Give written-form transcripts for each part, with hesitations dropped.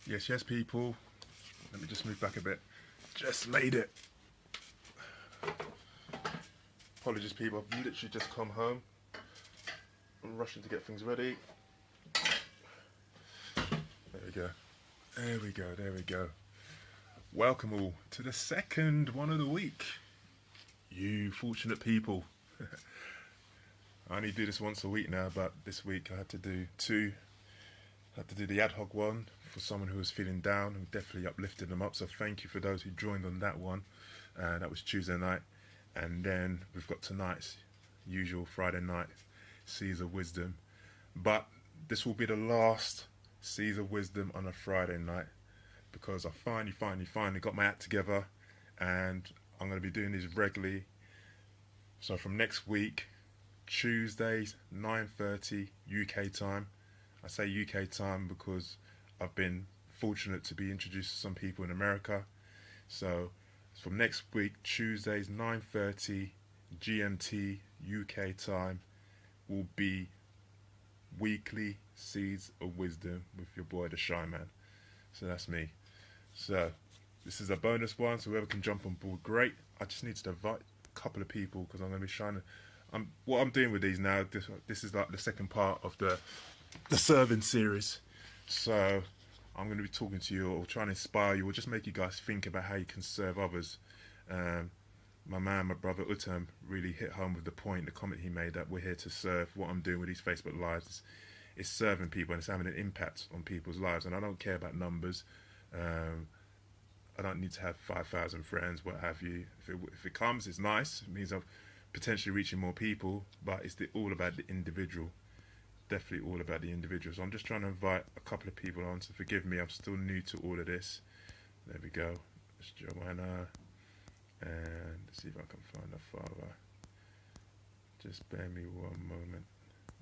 Yes, yes, people. Let me just move back a bit. Just made it. Apologies, people. I've literally just come home. I'm rushing to get things ready. There we go. There we go. There we go. Welcome all to the second one of the week. You fortunate people. I only do this once a week now, but this week I had to do two. I had to do the ad hoc one for someone who was feeling down and definitely uplifted them up. So thank you for those who joined on that one. That was Tuesday night. And then we've got tonight's usual Friday night Seas of Wisdom. But this will be the last Seas of Wisdom on a Friday night because I finally got my act together and I'm going to be doing these regularly. So from next week, Tuesdays, 9:30 UK time. I say UK time because I've been fortunate to be introduced to some people in America. So from next week, Tuesdays, 9:30 GMT UK time will be weekly Seeds of Wisdom with your boy, the Shy Man. So that's me. So this is a bonus one, so whoever can jump on board, great. I just need to invite a couple of people because I'm going to be trying to... what I'm doing with these now, this is like the second part of the serving series. So I'm going to be talking to you or trying to inspire you or just make you guys think about how you can serve others. My brother Utam really hit home with the point, the comment he made that we're here to serve. What I'm doing with these Facebook Lives is serving people and it's having an impact on people's lives. And I don't care about numbers. I don't need to have 5,000 friends, what have you. If it comes, it's nice. It means I'm potentially reaching more people, but it's all about the individual. Definitely all about the individual. So I'm just trying to invite a couple of people on, so forgive me, I'm still new to all of this. There we go. It's Joanna. And let's see if I can find her father. Just bear me one moment.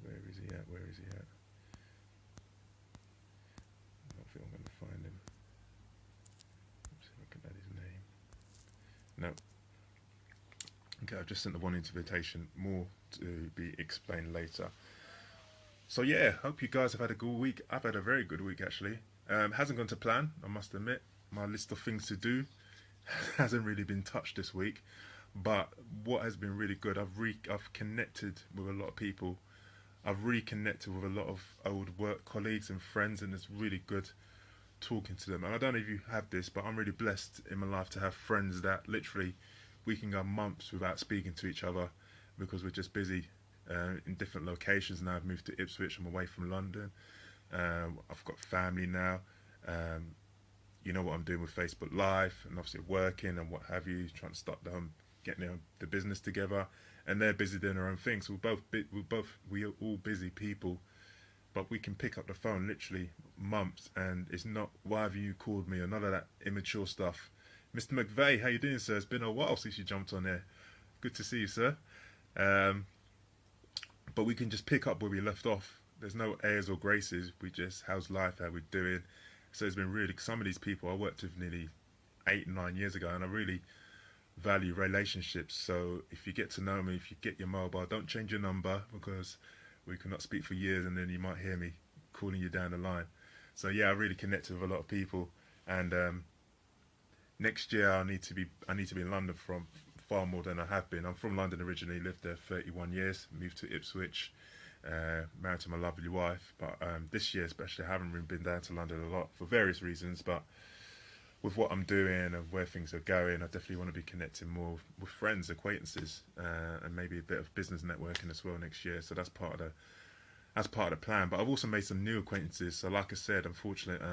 Where is he at? Where is he at? I don't think I'm going to find him. Let's see if I can add his name. No. Okay, I've just sent the one invitation. More to be explained later. So yeah, hope you guys have had a good week. I've had a very good week actually. Hasn't gone to plan, I must admit. My list of things to do hasn't really been touched this week. But what has been really good, I've connected with a lot of people. I've reconnected with a lot of old work colleagues and friends, and it's really good talking to them. And I don't know if you have this, but I'm really blessed in my life to have friends that literally we can go months without speaking to each other because we're just busy in different locations. Now I've moved to Ipswich, I'm away from London. I've got family now. You know what I'm doing with Facebook Live and obviously working and what have you, trying to start getting the business together, and they're busy doing their own things. So we're all busy people, but we can pick up the phone literally months, and it's not why have you called me or none of that immature stuff. Mr. McVeigh, how you doing, sir? It's been a while since you jumped on there. Good to see you, sir. But we can just pick up where we left off. There's no airs or graces. We just, how's life? How we doing? So it's been really, some of these people I worked with nearly 8-9 years ago, and I really value relationships. So if you get to know me, if you get your mobile, don't change your number because we cannot speak for years and then you might hear me calling you down the line. So yeah, I really connected with a lot of people, and next year I need to be in London from far more than I have been. I'm from London originally, lived there 31 years, moved to Ipswich, married to my lovely wife. But this year especially, I haven't really been down to London a lot for various reasons. But with what I'm doing and where things are going, I definitely want to be connecting more with friends, acquaintances, and maybe a bit of business networking as well next year. So that's part of the plan. But I've also made some new acquaintances. So like I said, unfortunately,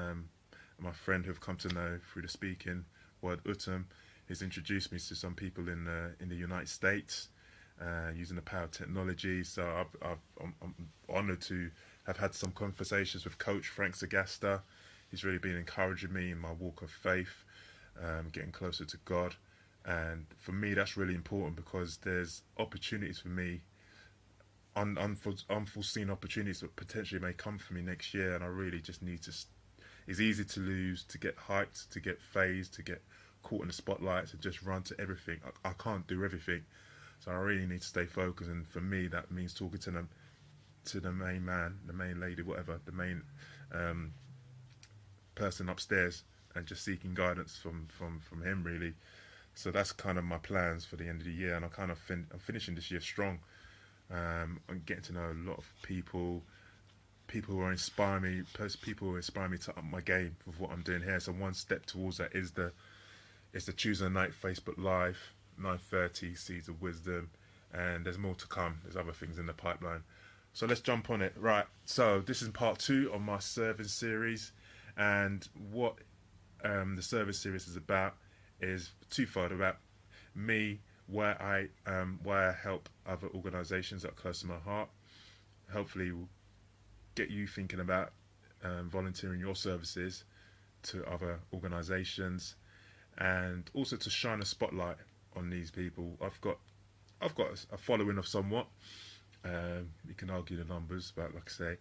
my friend who've come to know through the speaking word, Utam, has introduced me to some people in the United States using the power of technology. So I'm honoured to have had some conversations with Coach Frank Sagasta. He's really been encouraging me in my walk of faith, getting closer to God. And for me, that's really important because there's opportunities for me, unforeseen opportunities that potentially may come for me next year. And I really just need to... It's easy to lose, to get hyped, to get phased, to get caught in the spotlight, to just run to everything. I can't do everything. So I really need to stay focused. And for me, that means talking to the main man, the main lady, whatever, the main person upstairs and just seeking guidance from him really. So that's kind of my plans for the end of the year, and I'm finishing this year strong. I'm getting to know a lot of people who inspire me, people who inspire me to up my game with what I'm doing here. So one step towards that is the Tuesday night Facebook Live, 9:30, Seeds of Wisdom, and there's more to come. There's other things in the pipeline. So let's jump on it. Right. So this is part 2 of my service series, and what the service series is about is twofold: about me, why I help other organisations that are close to my heart. Hopefully, we'll get you thinking about volunteering your services to other organisations, and also to shine a spotlight on these people. I've got a following of somewhat. You can argue the numbers, but like I say,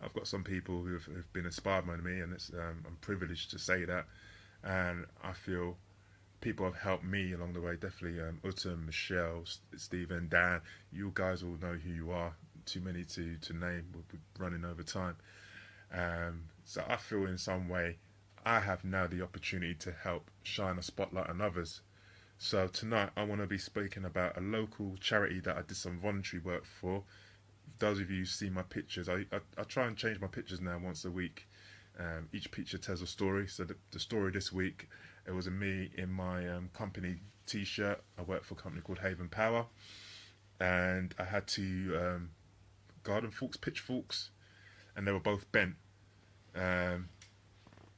I've got some people who've been inspired by me, and I'm privileged to say that. And I feel people have helped me along the way. Definitely, Uta, Michelle, Stephen, Dan. You guys all know who you are. Too many to name. We're running over time. So I feel in some way I have now the opportunity to help shine a spotlight on others. So tonight I want to be speaking about a local charity that I did some voluntary work for. Those of you who see my pictures, I try and change my pictures now once a week. Each picture tells a story. So the story this week, it was me in my company t-shirt. I work for a company called Haven Power, and I had two garden forks, pitchforks, and they were both bent. And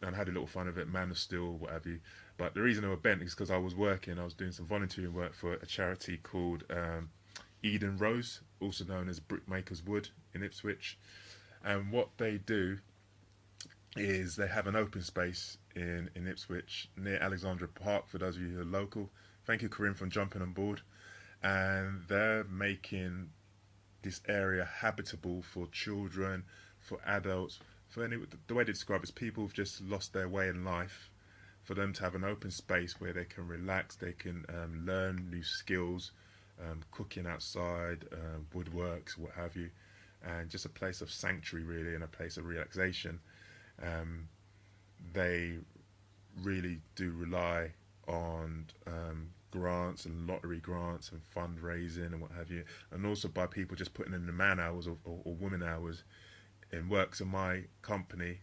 I had a little fun of it, man of steel, what have you. But the reason they were bent is because I was doing some volunteering work for a charity called Eden Rose, also known as Brickmakers Wood in Ipswich. And what they do is they have an open space in Ipswich near Alexandra Park, for those of you who are local. Thank you, Corinne, for jumping on board. And they're making this area habitable for children, for adults, the way they describe it is people who've just lost their way in life, for them to have an open space where they can relax, they can learn new skills, cooking outside, woodworks, what have you, and just a place of sanctuary really, and a place of relaxation. They really do rely on grants and lottery grants and fundraising and what have you, and also by people just putting in the man hours or woman hours in work. So my company,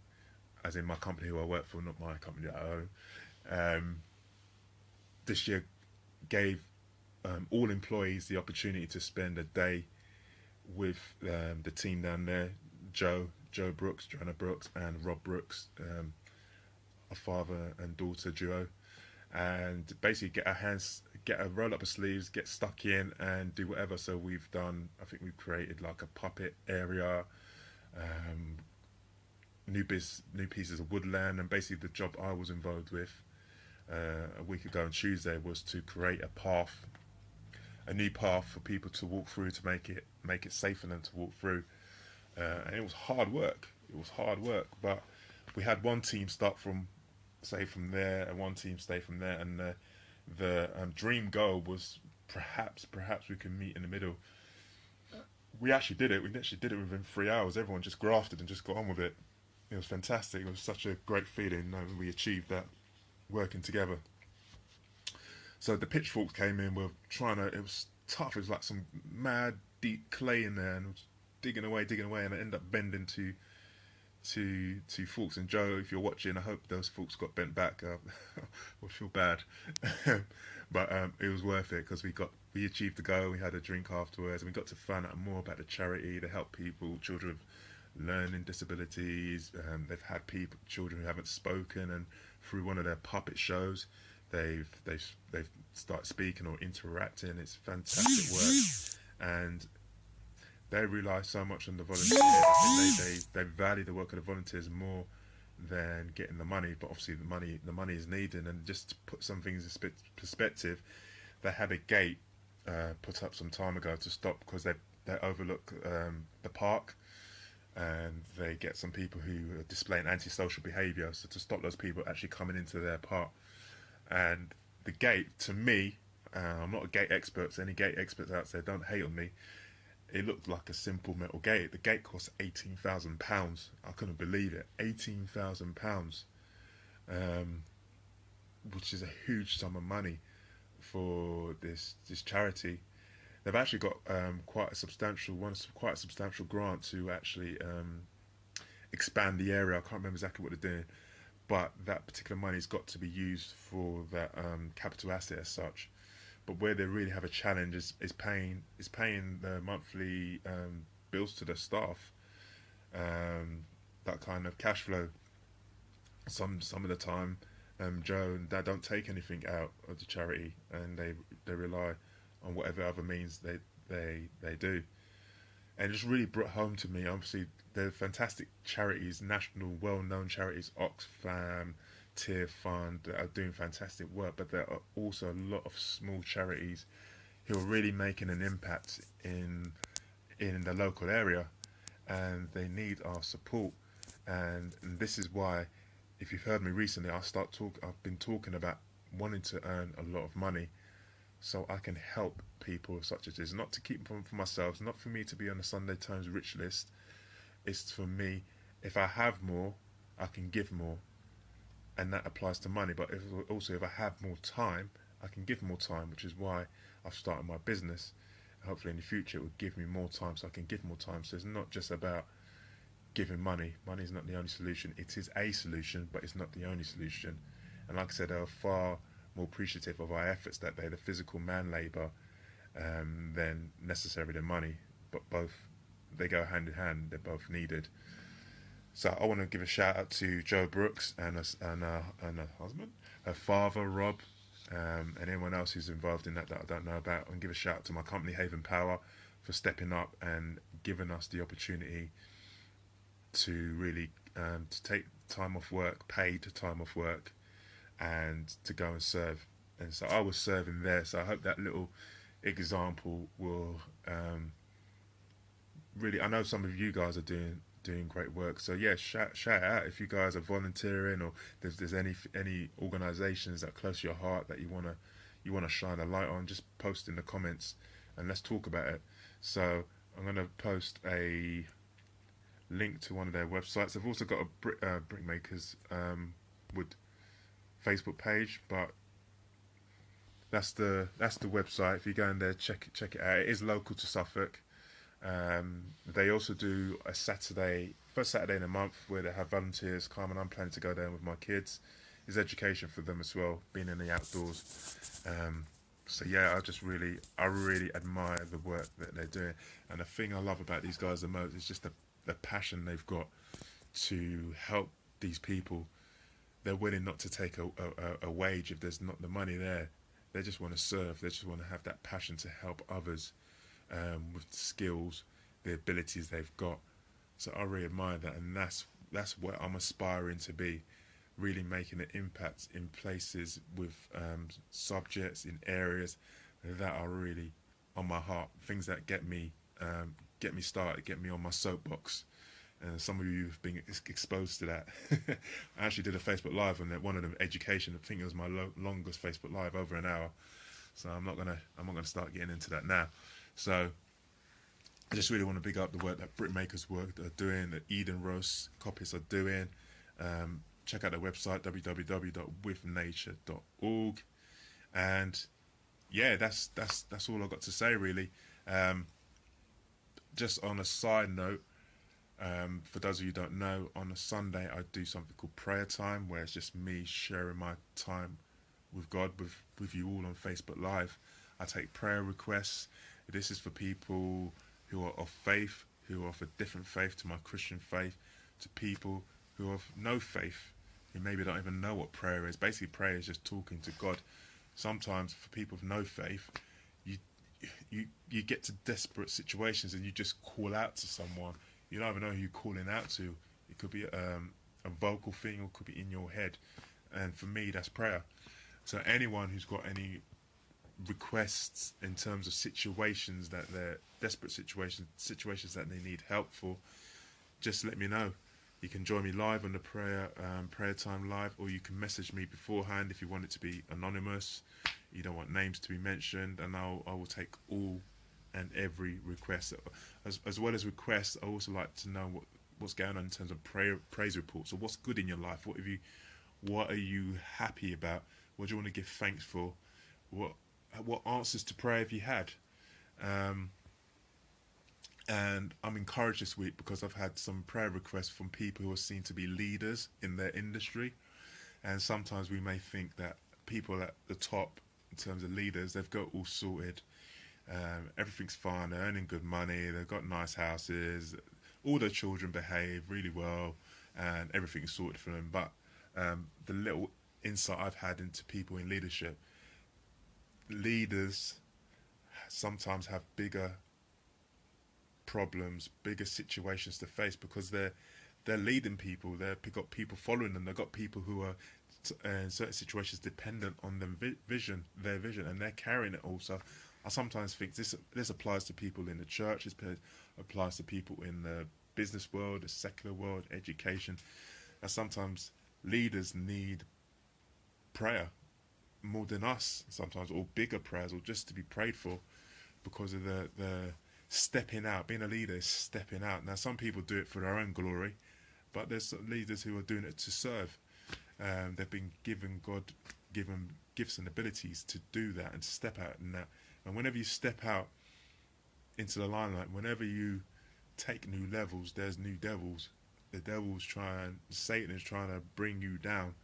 as in my company who I work for, not my company that I own, this year gave all employees the opportunity to spend a day with the team down there, Joanna Brooks and Rob Brooks, a father and daughter duo, and basically get a roll up of sleeves, get stuck in and do whatever. So I think we've created like a puppet area, new pieces of woodland, and basically the job I was involved with a week ago on Tuesday was to create a new path for people to walk through, to make it safe for them to walk through, and it was hard work. But we had one team start from there and one team stay from there, and the dream goal was perhaps we can meet in the middle. We actually did it within 3 hours. Everyone just grafted and just got on with it. It was fantastic. It was such a great feeling knowing we achieved that working together. So the pitchforks came in. It was tough. It was like some mad deep clay in there, and I was digging away, and I ended up bending two forks. And Joe, if you're watching, I hope those forks got bent back. I feel bad, but it was worth it because we achieved the goal. We had a drink afterwards, and we got to find out more about the charity. They help children with learning disabilities. They've had children who haven't spoken, and through one of their puppet shows, they've started speaking or interacting. It's fantastic work, and they rely so much on the volunteers. I think they value the work of the volunteers more than getting the money. But obviously the money is needed. And just to put some things in perspective, they had a gate put up some time ago to stop because they overlook the park, and they get some people who are displaying antisocial behaviour. So to stop those people actually coming into their park, and the gate, to me, I'm not a gate expert, so any gate experts out there, don't hate on me. It looked like a simple metal gate. The gate cost £18,000. I couldn't believe it. £18,000. um, which is a huge sum of money for this charity. They've actually got quite a substantial grant to actually expand the area. I can't remember exactly what they're doing, but that particular money's got to be used for that capital asset as such. But where they really have a challenge is paying the monthly bills to the staff. That kind of cash flow. Some of the time, Joe and Dad don't take anything out of the charity, and they rely on whatever other means they do. And it just really brought home to me. Obviously, they're fantastic charities, national, well-known charities, Oxfam, Tear Fund, that are doing fantastic work. But there are also a lot of small charities who are really making an impact in the local area, and they need our support. And this is why, if you've heard me recently, I've been talking about wanting to earn a lot of money so I can help people such as this. Not to keep them for myself, not for me to be on the Sunday Times rich list. It's for me, if I have more, I can give more, and that applies to money. But if I have more time, I can give more time, which is why I've started my business. Hopefully, in the future, it will give me more time, so I can give more time. So it's not just about giving money. Money is not the only solution. It is a solution, but it's not the only solution. And like I said, they are far more appreciative of our efforts that day, the physical man labour, than necessarily the money. But both, they go hand in hand. They're both needed. So I want to give a shout out to Joe Brooks and her husband, her father Rob, and anyone else who's involved in that I don't know about. And give a shout out to my company Haven Power for stepping up and giving us the opportunity to really to take time off work, paid time off work, and to go and serve. And so I was serving there. So I hope that little example will really. I know some of you guys are doing great work. So yeah, shout out if you guys are volunteering, or there's any organisations that are close to your heart that you wanna shine a light on. Just post in the comments and let's talk about it. So I'm gonna post a link to one of their websites. I've also got a brickmakers wood Facebook page, but that's the website. If you go in there, check it out. It is local to Suffolk. They also do a first Saturday in a month, where they have volunteers come, and I'm planning to go there with my kids. It's education for them as well, being in the outdoors. So yeah, I really admire the work that they're doing. And the thing I love about these guys the most is just the passion they've got to help these people. They're willing not to take a wage if there's not the money there. They just want to serve. They just want to have that passion to help others, with the skills, the abilities they've got. So I really admire that, and that's what I'm aspiring to be, really making an impact in places with subjects in areas that are really on my heart, things that get me started, get me on my soapbox. And some of you have been exposed to that. I actually did a Facebook Live on that, one of them, education. I think it was my longest Facebook Live, over an hour. So I'm not gonna start getting into that now. So I just really want to big up the work that Brickmakers work are doing, that Eden Rose copies are doing. Check out their website, www.withnature.org. And yeah, that's all I've got to say really. Just on a side note, for those of you who don't know, on a Sunday I do something called prayer time, where it's just me sharing my time with God, with you all on Facebook Live. I take prayer requests. This is for people who are of faith, who are of a different faith to my Christian faith, to people who have no faith, who maybe don't even know what prayer is. Basically, prayer is just talking to God. Sometimes for people with no faith, you you get to desperate situations and you just call out to someone. You don't even know who you're calling out to. It could be a vocal thing, or it could be in your head. And for me, that's prayer. So anyone who's got any requests in terms of situations that they're desperate situations that they need help for, just let me know. You can join me live on the prayer time live, or you can message me beforehand if you want it to be anonymous. You don't want names to be mentioned, and I will take all and every request. As well as requests, I also like to know what's going on in terms of praise reports, or what's good in your life. What are you happy about? What do you want to give thanks for? What what answers to prayer have you had? Um, and I'm encouraged this week because I've had some prayer requests from people who are seen to be leaders in their industry. And sometimes we may think that people at the top, in terms of leaders, they've got all sorted. Everything's fine. They're earning good money. They've got nice houses. All their children behave really well, and everything is sorted for them. But the little insight I've had into people in leadership, leaders sometimes have bigger problems, bigger situations to face because they're leading people. They've got people following them. They've got people who are in certain situations dependent on their vision, and they're carrying it all. So I sometimes think this applies to people in the church. This applies to people in the business world, the secular world, education. And sometimes leaders need prayer more than us. Sometimes, or bigger prayers, or just to be prayed for, because of the stepping out. Being a leader is stepping out. Now, some people do it for their own glory, but there's leaders who are doing it to serve. They've been given gifts and abilities to do that and to step out in that. And whenever you step out into the limelight, whenever you take new levels, there's new devils. The devil's Satan is trying to bring you down.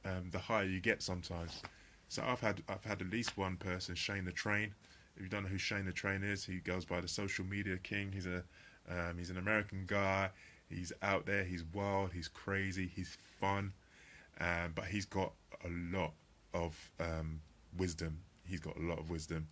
The higher you get, sometimes. So I've had at least one person, Shane the Train. If you don't know who Shane the Train is, he goes by the social media king. He's an American guy. He's out there. He's wild. He's crazy. He's fun. But he's got a lot of wisdom. He's got a lot of wisdom.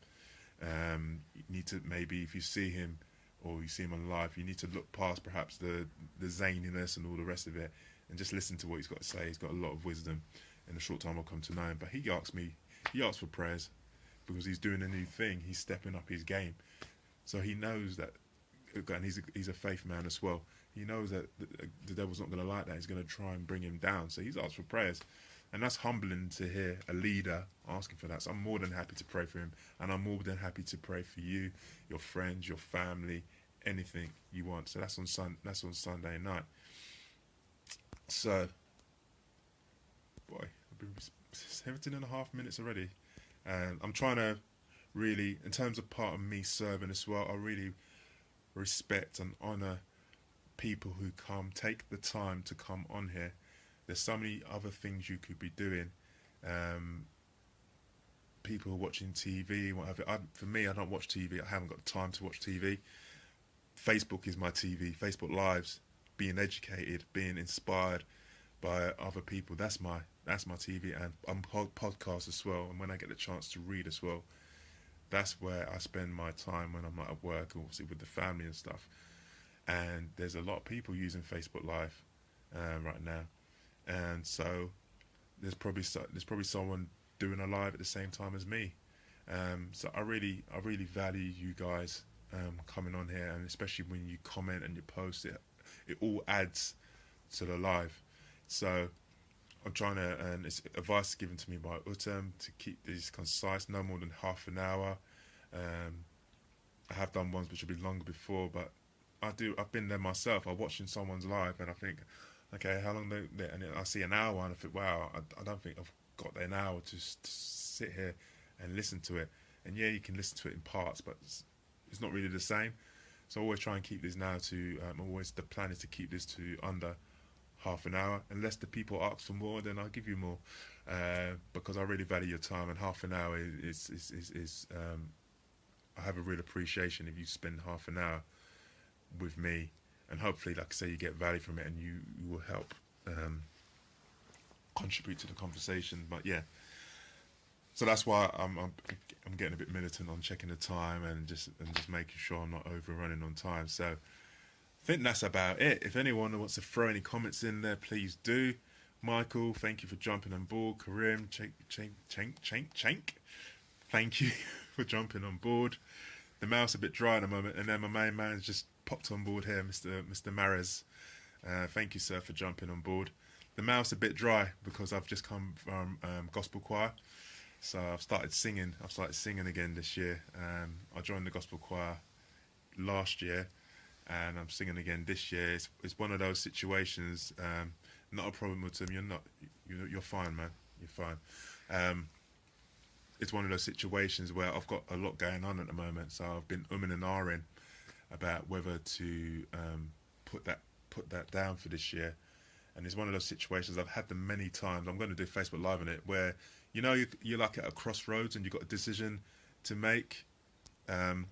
You need to, maybe if you see him or you see him on live, you need to look past perhaps the zaniness and all the rest of it and just listen to what he's got to say. He's got a lot of wisdom. In a short time I'll come to know him. But he asks for prayers because he's doing a new thing. He's stepping up his game. So he knows that, and he's a faith man as well. He knows that the devil's not going to like that. He's going to try and bring him down. So he's asked for prayers. And that's humbling to hear a leader asking for that. So I'm more than happy to pray for him. And I'm more than happy to pray for you, your friends, your family, anything you want. So that's on Sunday night. So, boy, I've been 17 and a half minutes already. And I'm trying to really, in terms of part of me serving as well, I really respect and honour people who take the time to come on here. There's so many other things you could be doing. People are watching TV, whatever. For me, I don't watch TV. I haven't got time to watch TV. Facebook is my TV. Facebook Lives, being educated, being inspired by other people. That's my TV, and I'm podcast as well. And when I get the chance to read as well, that's where I spend my time when I'm not at work, obviously with the family and stuff. And there's a lot of people using Facebook Live right now, and so there's probably someone doing a live at the same time as me. So I really value you guys coming on here, and especially when you comment and you post it, it all adds to the live. So I'm trying to, and it's advice given to me by Utem to keep these concise, no more than half an hour. I have done ones which have been longer before, but I've been there myself. I'm watching someone's live and I think, okay, how long they, and I see an hour and I think, wow, I don't think I've got an hour to sit here and listen to it. And yeah, you can listen to it in parts, but it's not really the same. So I always try and keep this now to, the plan is to keep this to under half an hour. Unless the people ask for more, then I'll give you more, because I really value your time, and half an hour is I have a real appreciation if you spend half an hour with me, and hopefully, like I say, you get value from it and you will help contribute to the conversation. But yeah, so that's why I'm getting a bit militant on checking the time and just making sure I'm not overrunning on time. So I think that's about it. If anyone wants to throw any comments in there, please do. Michael, thank you for jumping on board. Karim, Chank, thank you for jumping on board. The mouth's a bit dry at the moment, and then my main man's just popped on board here, Mr. Mares. Thank you, sir, for jumping on board. The mouth's a bit dry because I've just come from gospel choir, so I've started singing. Again this year. I joined the gospel choir last year, and I'm singing again this year. It's one of those situations. Not a problem with him. You're not. You're fine, man. You're fine. Um, it's one of those situations where I've got a lot going on at the moment, so I've been umming and ahhing about whether to put that put that down for this year. And it's one of those situations I've had them many times. I'm going to do Facebook Live on it, where you're like at a crossroads and you've got a decision to make, um,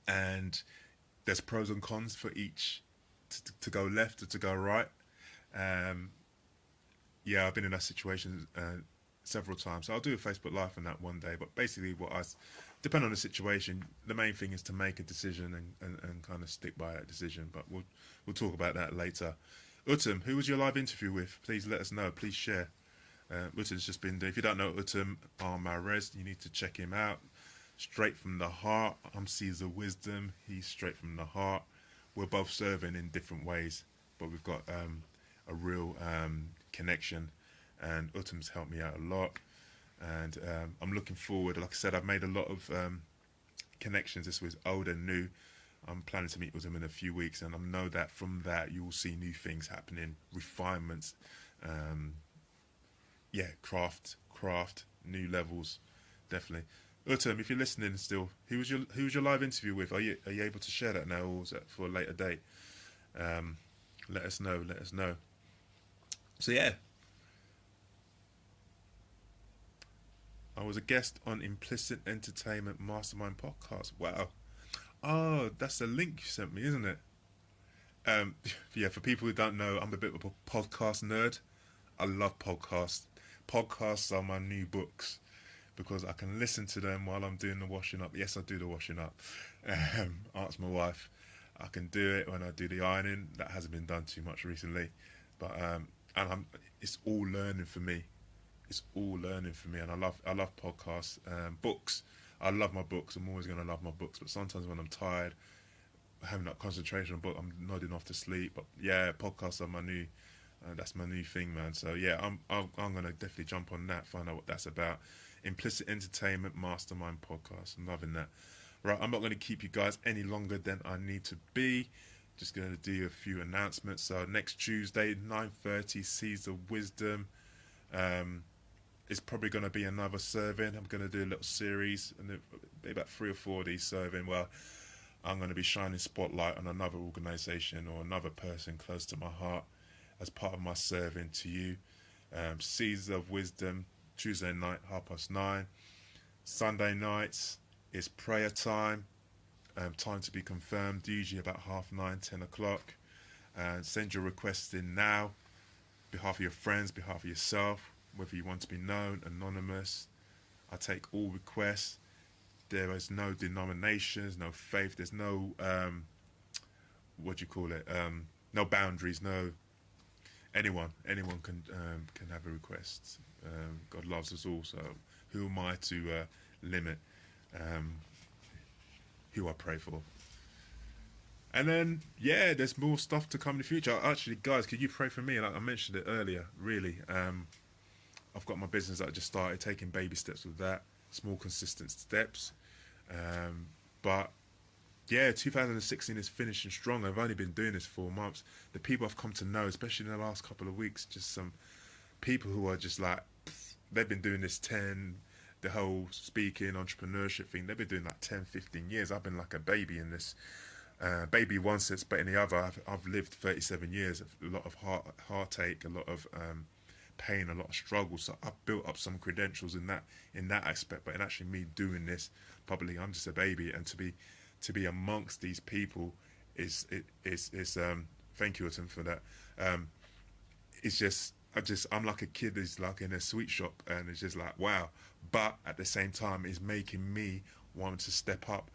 and there's pros and cons for each to go left or to go right. Um, yeah, I've been in that situation several times. So I'll do a Facebook Live on that one day. But basically, depend on the situation. The main thing is to make a decision and kind of stick by that decision. But we'll talk about that later. Utum, who was your live interview with? Please let us know. Please share. Utum's just been there. If you don't know Utum Armarez, you need to check him out. Straight from the heart. I'm Caesar Wisdom. He's straight from the heart. We're both serving in different ways, but we've got a real connection. And Utum's helped me out a lot. And I'm looking forward. Like I said, I've made a lot of connections. This was old and new. I'm planning to meet with him in a few weeks, and I know that from that you will see new things happening, refinements, craft, new levels, definitely. Utum, if you're listening still, who was your live interview with? Are you able to share that now, or is that for a later date? Let us know. Let us know. So yeah, I was a guest on Implicit Entertainment Mastermind podcast. Wow. Oh, that's the link you sent me, isn't it? Yeah, for people who don't know, I'm a bit of a podcast nerd. I love podcasts. Podcasts are my new books because I can listen to them while I'm doing the washing up. Yes, I do the washing up. Ask my wife. I can do it when I do the ironing. That hasn't been done too much recently, but it's all learning for me. It's all learning for me, and I love podcasts, books. I love my books. I'm always going to love my books, but sometimes when I'm tired, having that concentration on book, I'm nodding off to sleep. But yeah, podcasts are my new. That's my new thing, man. So yeah, I'm gonna definitely jump on that, find out what that's about. Implicit Entertainment Mastermind podcast. I'm loving that. Right, I'm not gonna keep you guys any longer than I need to be. Just gonna do a few announcements. So next Tuesday, 9:30, Caesar Wisdom. It's probably going to be another serving. I'm going to do a little series, and maybe about 3 or 4 of these serving. Well, I'm going to be shining spotlight on another organisation or another person close to my heart as part of my serving to you. Seeds of Wisdom, Tuesday night, 9:30. Sunday nights is prayer time. Time to be confirmed, usually about 9:30, 10 o'clock. Send your requests in now, behalf of your friends, behalf of yourself, whether you want to be known, anonymous. I take all requests. There is no denominations, no faith. There's no what do you call it? No boundaries. No anyone can have a request. God loves us all. So who am I to limit who I pray for? And then yeah, there's more stuff to come in the future. Actually, guys, could you pray for me? Like I mentioned it earlier. Really. I've got my business that I just started, taking baby steps with that, small consistent steps. But yeah, 2016 is finishing strong. I've only been doing this 4 months. The people I've come to know, especially in the last couple of weeks, just some people who are just like, they've been doing this the whole speaking, entrepreneurship thing, they've been doing like 10, 15 years. I've been like a baby in this. Baby one sense, but in the other, I've lived 37 years, a lot of heartache, a lot of pain, a lot of struggle. So I've built up some credentials in that aspect. But in actually me doing this publicly, I'm just a baby, and to be amongst these people is thank you, Autumn, for that. It's just I'm like a kid that's like in a sweet shop, and it's just like wow. But at the same time, it's making me want to step up.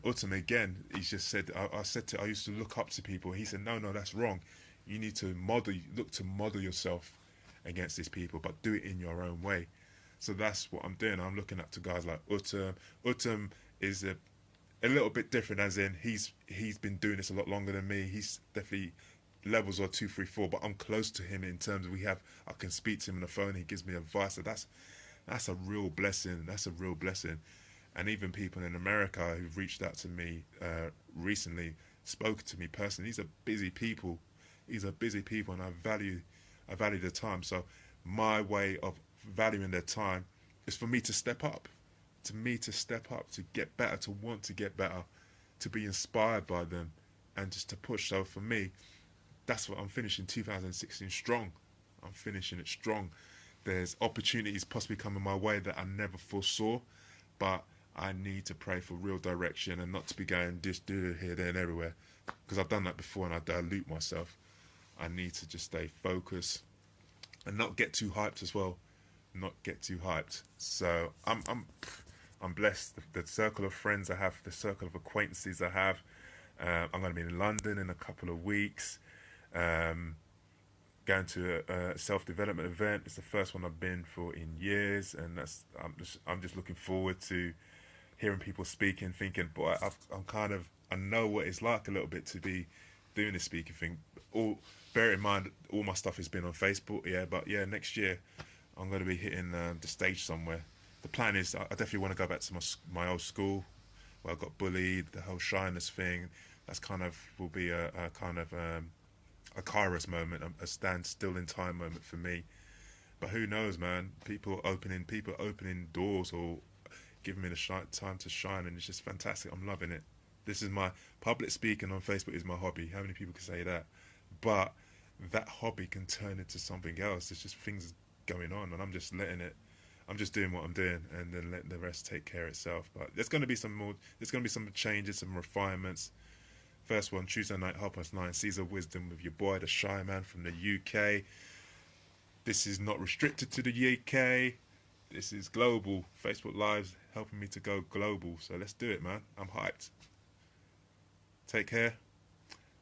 Autumn again, he's just said, I used to look up to people. He said, no, that's wrong. You need to look to model yourself against these people, but do it in your own way. So that's what I'm doing. I'm looking up to guys like Autumn. Autumn is a little bit different, as in he's been doing this a lot longer than me. He's definitely levels or 2, 3, 4, but I'm close to him in terms of I can speak to him on the phone. He gives me advice. So that's a real blessing. That's a real blessing. And even people in America who've reached out to me recently, spoke to me personally. These are busy people, These are busy people, and I value their time. So my way of valuing their time is for me to step up, to get better, to want to get better, to be inspired by them, and just to push. So for me, that's what I'm finishing 2016 strong. I'm finishing it strong. There's opportunities possibly coming my way that I never foresaw, but I need to pray for real direction and not to be going this, do it here, there, and everywhere, because I've done that before and I dilute myself. I need to just stay focused and not get too hyped as well. Not get too hyped. So I'm blessed. The circle of friends I have, the circle of acquaintances I have. I'm going to be in London in a couple of weeks. Going to a self-development event. It's the first one I've been for in years, and I'm just looking forward to hearing people speaking, thinking, boy, I know what it's like a little bit to be doing this speaking thing. Bear in mind, all my stuff has been on Facebook, yeah, but yeah, next year I'm going to be hitting the stage somewhere. The plan is I definitely want to go back to my old school where I got bullied, the whole shyness thing. That's will be a kind of a Kairos moment, a stand still in time moment for me. But who knows, man? People opening doors or giving me the time to shine, and it's just fantastic. I'm loving it. This is my public speaking on Facebook is my hobby. How many people can say that? But that hobby can turn into something else. There's just things going on, and I'm just letting it. I'm just doing what I'm doing, and then letting the rest take care of itself. But there's going to be some more. There's going to be some changes, some refinements. First one, Tuesday night, 9:30, Caesar Wisdom with your boy, the Shy Man from the UK. This is not restricted to the UK. This is global. Facebook Live's helping me to go global. So let's do it, man. I'm hyped. Take care.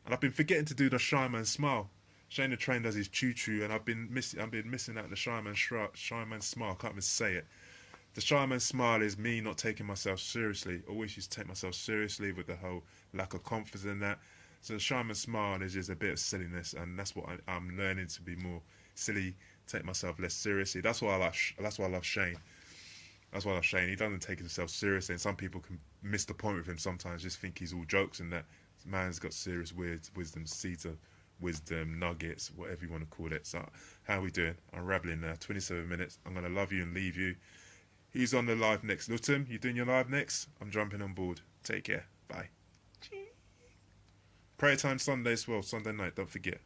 And I've been forgetting to do the Shy Man smile. Shane the Train does his choo-choo, and I've been missing out the Shy Man smile. I can't even say it. The Shy Man smile is me not taking myself seriously. Always used to take myself seriously with the whole lack of confidence in that. So the Shy Man smile is just a bit of silliness, and that's what I'm learning to be more silly, take myself less seriously. That's why I love Shane. That's why I love Shane. He doesn't take himself seriously, and some people can miss the point with him sometimes, just think he's all jokes and that. This man's got serious wisdom, seeds of wisdom, nuggets, whatever you want to call it. So how are we doing? I'm rambling now. 27 minutes. I'm going to love you and leave you. He's on the live next. Lutum, you doing your live next? I'm jumping on board. Take care. Bye. Prayer time Sunday as well. Sunday night. Don't forget.